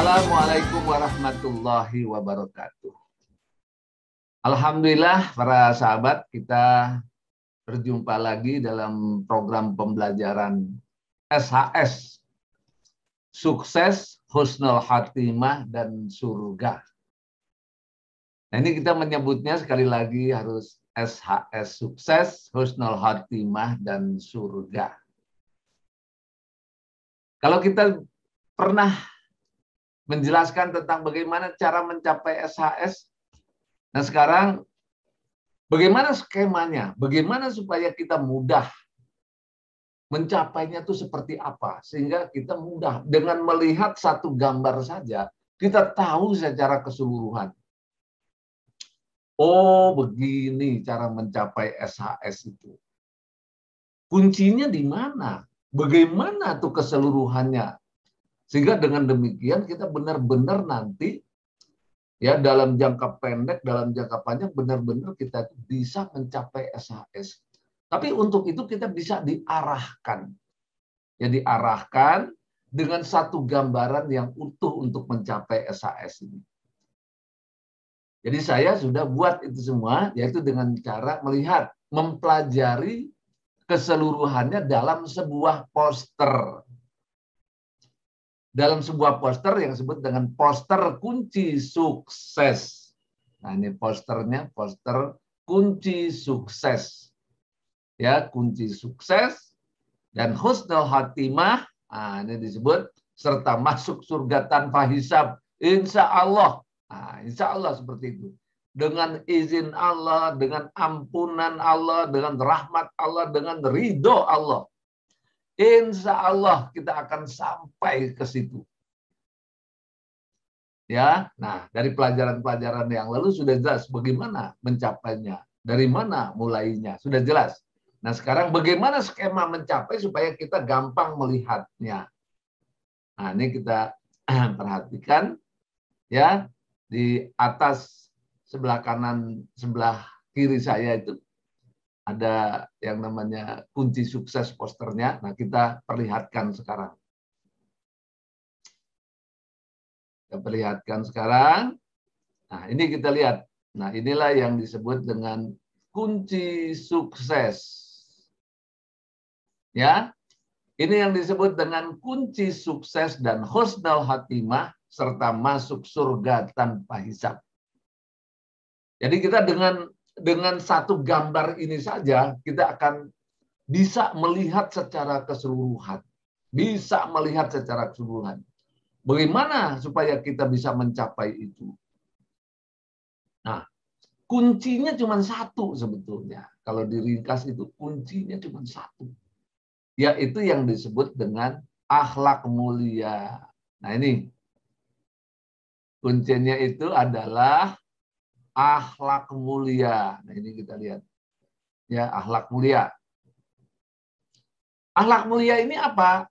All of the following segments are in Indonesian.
Assalamualaikum warahmatullahi wabarakatuh. Alhamdulillah para sahabat, kita berjumpa lagi dalam program pembelajaran SHS, Sukses, Husnul Khatimah, dan Surga. Nah, ini kita menyebutnya sekali lagi harus SHS, Sukses, Husnul Khatimah, dan Surga. Kalau kita pernah menjelaskan tentang bagaimana cara mencapai SHS, nah sekarang bagaimana skemanya, bagaimana supaya kita mudah mencapainya itu seperti apa, sehingga kita mudah dengan melihat satu gambar saja, kita tahu secara keseluruhan. Oh, begini cara mencapai SHS itu. Kuncinya di mana? Bagaimana tuh keseluruhannya? Sehingga dengan demikian kita benar-benar nanti ya dalam jangka pendek, dalam jangka panjang benar-benar kita bisa mencapai SHS. Tapi untuk itu kita bisa diarahkan. Ya diarahkan dengan satu gambaran yang utuh untuk mencapai SHS ini. Jadi saya sudah buat itu semua, yaitu dengan cara melihat, mempelajari keseluruhannya dalam sebuah poster. Dalam sebuah poster yang disebut dengan poster kunci sukses. Nah, ini posternya, poster kunci sukses. Ya, kunci sukses dan husnul khatimah. Nah, ini disebut serta masuk surga tanpa hisab. Insya Allah. Nah, insya Allah seperti itu. Dengan izin Allah, dengan ampunan Allah, dengan rahmat Allah, dengan ridho Allah. Insya Allah kita akan sampai ke situ. Ya, nah dari pelajaran-pelajaran yang lalu sudah jelas bagaimana mencapainya, dari mana mulainya, sudah jelas. Nah sekarang bagaimana skema mencapai supaya kita gampang melihatnya. Nah ini kita perhatikan ya di atas sebelah kanan, sebelah kiri saya itu ada yang namanya kunci sukses posternya. Nah, kita perlihatkan sekarang. Kita perlihatkan sekarang. Nah, ini kita lihat. Nah, inilah yang disebut dengan kunci sukses. Ya. Ini yang disebut dengan kunci sukses dan husnul khatimah serta masuk surga tanpa hisab. Jadi kita dengan satu gambar ini saja, kita akan bisa melihat secara keseluruhan. Bisa melihat secara keseluruhan. Bagaimana supaya kita bisa mencapai itu? Nah, kuncinya cuma satu sebetulnya. Kalau diringkas itu kuncinya cuma satu. Yaitu yang disebut dengan akhlak mulia. Nah ini. Kuncinya itu adalah akhlak mulia. Nah ini kita lihat. Ya, akhlak mulia. Akhlak mulia ini apa?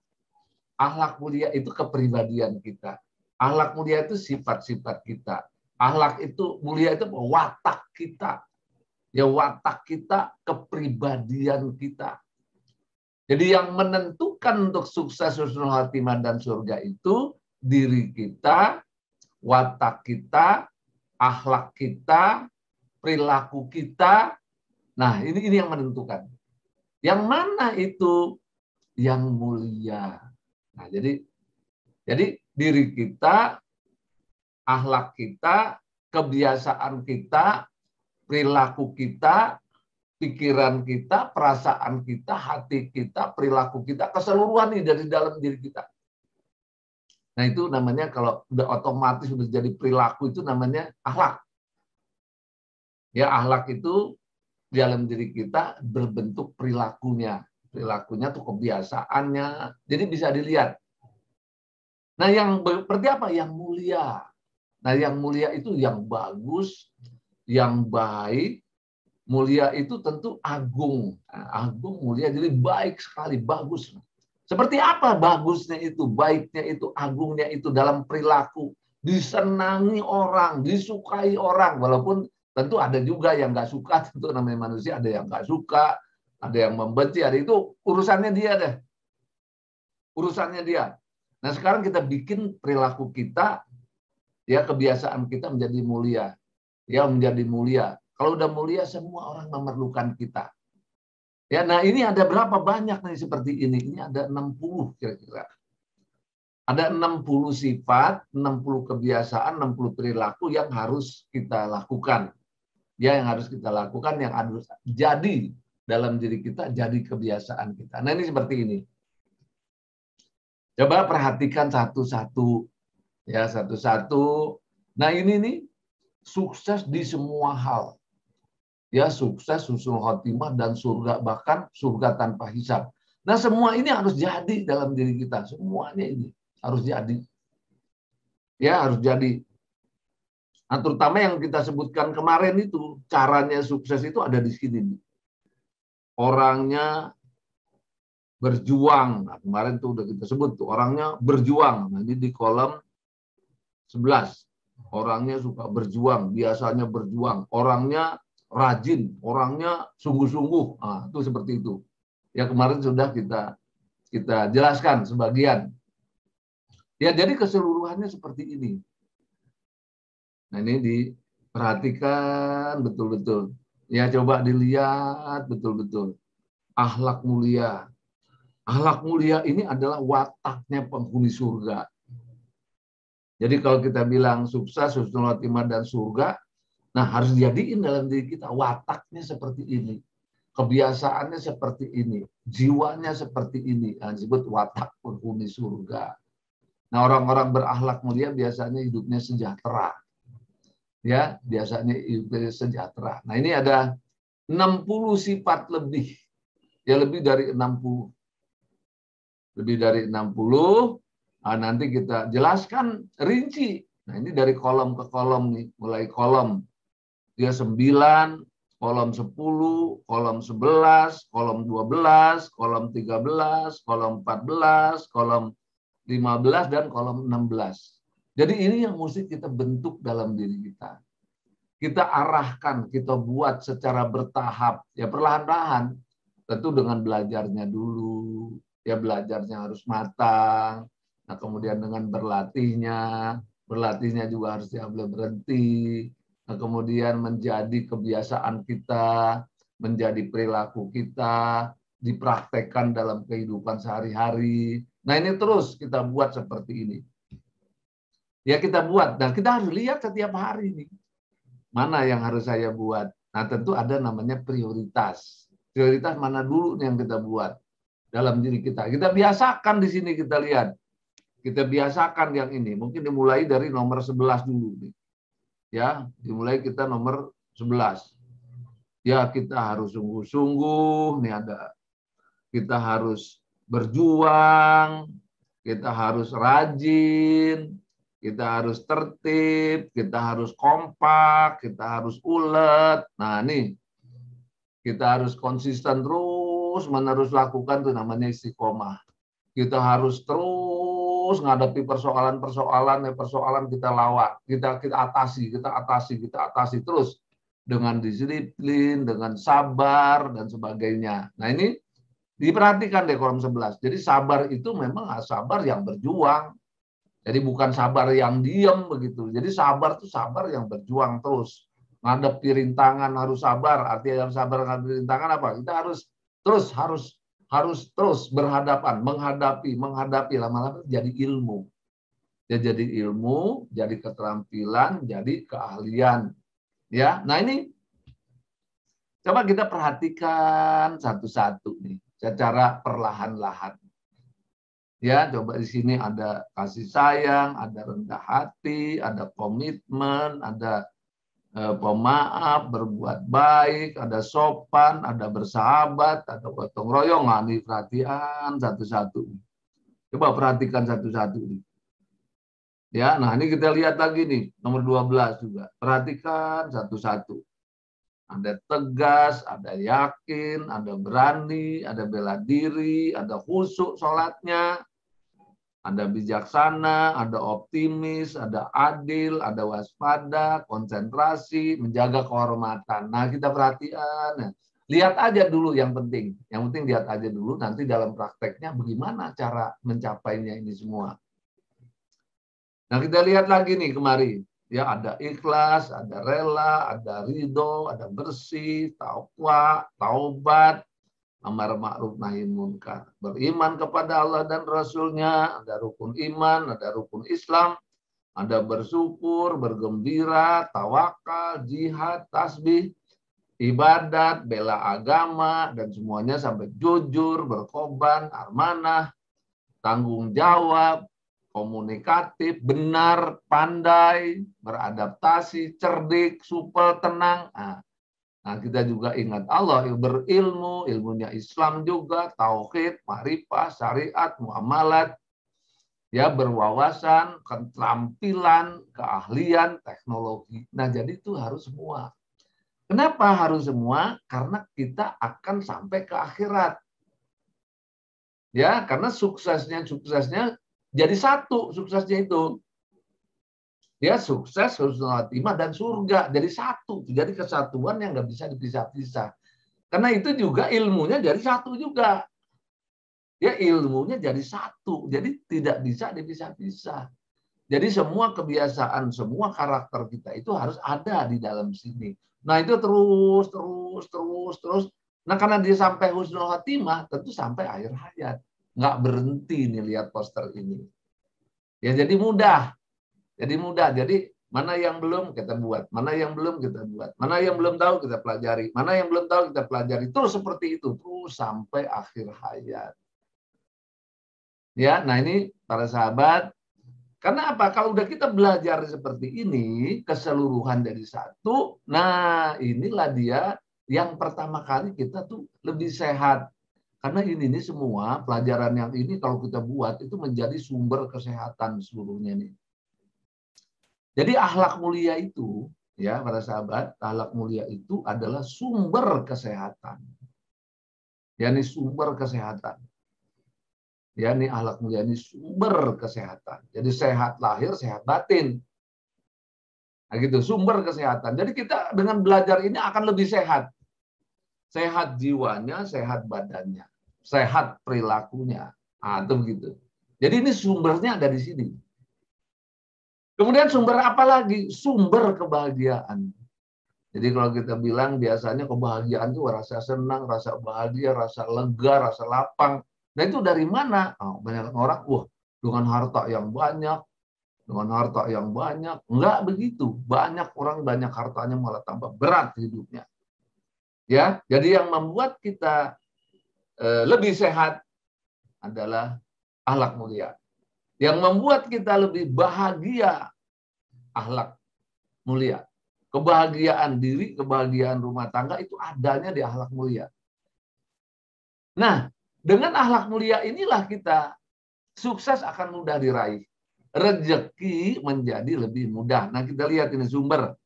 Akhlak mulia itu kepribadian kita. Akhlak mulia itu sifat-sifat kita. Akhlak itu mulia itu watak kita. Ya watak kita, kepribadian kita. Jadi yang menentukan untuk sukses husnul khatimah dan surga itu diri kita, watak kita, akhlak kita, perilaku kita. Nah, ini yang menentukan. Yang mana itu yang mulia? Nah, jadi diri kita, akhlak kita, kebiasaan kita, perilaku kita, pikiran kita, perasaan kita, hati kita, perilaku kita, keseluruhan ini dari dalam diri kita. Nah, itu namanya kalau udah otomatis sudah jadi perilaku itu namanya akhlak. Ya, akhlak itu di dalam diri kita berbentuk perilakunya. Perilakunya tuh kebiasaannya. Jadi bisa dilihat. Nah, yang seperti apa? Yang mulia. Nah, yang mulia itu yang bagus, yang baik. Mulia itu tentu agung. Nah, agung, mulia, jadi baik sekali, bagus. Seperti apa bagusnya itu, baiknya itu, agungnya itu dalam perilaku. Disenangi orang, disukai orang. Walaupun tentu ada juga yang nggak suka, tentu namanya manusia, ada yang nggak suka, ada yang membenci, ada itu urusannya dia deh. Urusannya dia. Nah, sekarang kita bikin perilaku kita, ya kebiasaan kita menjadi mulia. Ya, menjadi mulia. Kalau udah mulia, semua orang memerlukan kita. Ya, nah ini ada berapa banyak nih seperti ini? Ini ada 60 kira-kira. Ada 60 sifat, 60 kebiasaan, 60 perilaku yang harus kita lakukan. Ya, yang harus kita lakukan, yang harus jadi dalam diri kita, jadi kebiasaan kita. Nah, ini seperti ini. Coba perhatikan satu-satu. Ya, satu-satu. Nah, ini nih sukses di semua hal. Ya, sukses, husnul khotimah, dan surga, bahkan surga tanpa hisab. Nah, semua ini harus jadi dalam diri kita. Semuanya ini harus jadi. Ya, harus jadi. Nah, terutama yang kita sebutkan kemarin itu, caranya sukses itu ada di sini. Orangnya berjuang. Nah, kemarin tuh udah kita sebut tuh, orangnya berjuang. Nah, ini di kolom 11. Orangnya suka berjuang, biasanya berjuang. Orangnya rajin, orangnya sungguh-sungguh. Nah, itu seperti itu. Ya, kemarin sudah kita jelaskan sebagian. Ya, jadi keseluruhannya seperti ini. Nah, ini diperhatikan betul-betul. Ya, coba dilihat betul-betul. Akhlak mulia. Akhlak mulia ini adalah wataknya penghuni surga. Jadi kalau kita bilang sukses, husnul khotimah, dan surga, nah harus dijadiin dalam diri kita. Wataknya seperti ini. Kebiasaannya seperti ini. Jiwanya seperti ini. Nah, disebut watak penghuni surga. Nah, orang-orang berakhlak mulia biasanya hidupnya sejahtera. Ya, biasanya hidupnya sejahtera. Nah, ini ada 60 sifat lebih. Ya, lebih dari 60. Lebih dari 60. Nah, nanti kita jelaskan rinci. Nah, ini dari kolom ke kolom nih. Mulai kolom dia 9, kolom 10, kolom 11, kolom 12, kolom 13, kolom 14, kolom 15, dan kolom 16. Jadi ini yang mesti kita bentuk dalam diri kita. Kita arahkan, kita buat secara bertahap. Ya, perlahan-lahan. Tentu dengan belajarnya dulu. Ya, belajarnya harus matang. Nah, kemudian dengan berlatihnya juga harus diambil berhenti. Nah, kemudian menjadi kebiasaan kita, menjadi perilaku kita, dipraktekkan dalam kehidupan sehari-hari. Nah, ini terus kita buat seperti ini. Ya, kita buat. Dan kita harus lihat setiap hari nih. Mana yang harus saya buat? Nah, tentu ada namanya prioritas. Prioritas mana dulu nih yang kita buat dalam diri kita. Kita biasakan di sini, kita lihat. Kita biasakan yang ini. Mungkin dimulai dari nomor 11 dulu nih. Ya, dimulai kita nomor 11. Ya, kita harus sungguh-sungguh, nih ada. Kita harus berjuang, kita harus rajin, kita harus tertib, kita harus kompak, kita harus ulet. Nah, nih kita harus konsisten terus menerus lakukan, tuh namanya istiqomah. Kita harus terus menghadapi persoalan-persoalan kita lawan, kita atasi terus dengan disiplin, dengan sabar dan sebagainya. Nah, ini diperhatikan deh kolom 11. Jadi sabar itu memang sabar yang berjuang. Jadi bukan sabar yang diam begitu. Jadi sabar itu sabar yang berjuang terus. Ngadep rintangan harus sabar. Artinya harus sabar ngadep rintangan apa? Kita harus terus berhadapan, menghadapi lama-lama jadi ilmu. Ya, jadi ilmu, jadi keterampilan, jadi keahlian. Ya, nah ini coba kita perhatikan satu-satu nih, secara perlahan-lahan. Ya, coba di sini ada kasih sayang, ada rendah hati, ada komitmen, ada pemaaf, berbuat baik, ada sopan, ada bersahabat, ada gotong royong. Nah, ini perhatian satu-satu. Coba perhatikan satu-satu nih. Ya, nah ini kita lihat lagi nih, nomor 12 juga. Perhatikan satu-satu. Ada tegas, ada yakin, ada berani, ada bela diri, ada khusyuk sholatnya, ada bijaksana, ada optimis, ada adil, ada waspada, konsentrasi, menjaga kehormatan. Nah, kita perhatian. Nah, lihat aja dulu yang penting. Yang penting lihat aja dulu, nanti dalam prakteknya bagaimana cara mencapainya ini semua. Nah, kita lihat lagi nih kemari. Ya, ada ikhlas, ada rela, ada ridho, ada bersih, taqwa, taubat, amar ma'ruf nahi munkar. Beriman kepada Allah dan Rasul-Nya, ada rukun iman, ada rukun Islam, ada bersyukur, bergembira, tawakal, jihad, tasbih, ibadat, bela agama, dan semuanya sampai jujur, berkorban, amanah, tanggung jawab, komunikatif, benar, pandai, beradaptasi, cerdik, supel, tenang. Nah, kita juga ingat Allah berilmu, ilmunya Islam juga, tauhid, ma'rifah, syariat, muamalat, ya, berwawasan, keterampilan, keahlian, teknologi. Nah, jadi itu harus semua. Kenapa harus semua? Karena kita akan sampai ke akhirat. Ya, karena suksesnya jadi satu suksesnya itu. Ya, sukses, husnul khotimah dan surga jadi satu. Jadi kesatuan yang nggak bisa dipisah-pisah. Karena itu juga ilmunya jadi satu juga. Ya, ilmunya jadi satu. Jadi tidak bisa dipisah-pisah. Jadi semua kebiasaan, semua karakter kita itu harus ada di dalam sini. Nah, itu terus. Nah, karena dia sampai husnul khotimah, tentu sampai akhir hayat. Nggak berhenti nih lihat poster ini. Ya, jadi mudah. Jadi mana yang belum kita buat, mana yang belum kita buat, mana yang belum tahu kita pelajari, mana yang belum tahu kita pelajari. Terus seperti itu, terus sampai akhir hayat. Ya, nah ini para sahabat. Karena apa? Kalau udah kita belajar seperti ini, keseluruhan dari satu, nah inilah dia yang pertama kali kita tuh lebih sehat. Karena ini semua pelajaran yang ini kalau kita buat itu menjadi sumber kesehatan seluruhnya nih. Jadi akhlak mulia itu, ya para sahabat, akhlak mulia itu adalah sumber kesehatan. Ya, ini sumber kesehatan. Ya, ini akhlak mulia ini sumber kesehatan. Jadi sehat lahir, sehat batin. Nah, gitu, sumber kesehatan. Jadi kita dengan belajar ini akan lebih sehat. Sehat jiwanya, sehat badannya, sehat perilakunya. Nah, itu begitu. Jadi ini sumbernya ada di sini. Kemudian sumber apa lagi? Sumber kebahagiaan. Jadi kalau kita bilang biasanya kebahagiaan itu rasa senang, rasa bahagia, rasa lega, rasa lapang. Nah, itu dari mana? Oh, banyak orang, wah, dengan harta yang banyak, Enggak begitu. Banyak orang banyak hartanya malah tambah berat hidupnya. Ya, jadi yang membuat kita lebih sehat adalah akhlak mulia. Yang membuat kita lebih bahagia, akhlak mulia. Kebahagiaan diri, kebahagiaan rumah tangga itu adanya di akhlak mulia. Nah, dengan akhlak mulia inilah kita sukses akan mudah diraih. Rezeki menjadi lebih mudah. Nah, kita lihat ini sumber.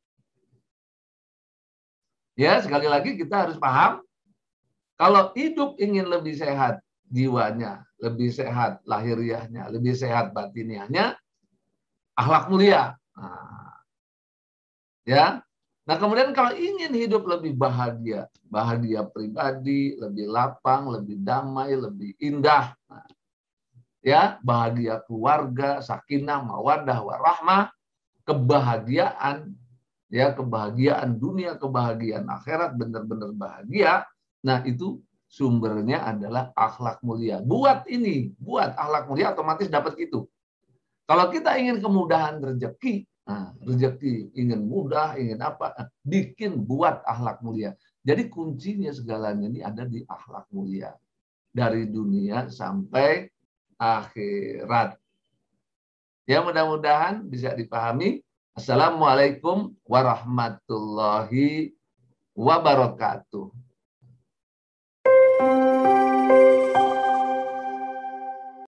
Ya, sekali lagi kita harus paham, kalau hidup ingin lebih sehat jiwanya, lebih sehat lahiriahnya, lebih sehat batiniahnya, akhlak mulia. Nah, ya. Nah, kemudian kalau ingin hidup lebih bahagia, bahagia pribadi, lebih lapang, lebih damai, lebih indah, nah, ya, bahagia keluarga, sakinah, mawaddah, warahmah, kebahagiaan, ya, kebahagiaan dunia, kebahagiaan akhirat, benar-benar bahagia. Nah, itu sumbernya adalah akhlak mulia. Buat akhlak mulia otomatis dapat itu. Kalau kita ingin kemudahan rezeki, nah, rezeki ingin mudah, ingin apa, buat akhlak mulia. Jadi kuncinya segalanya ini ada di akhlak mulia. Dari dunia sampai akhirat. Ya, mudah-mudahan bisa dipahami. Assalamualaikum warahmatullahi wabarakatuh.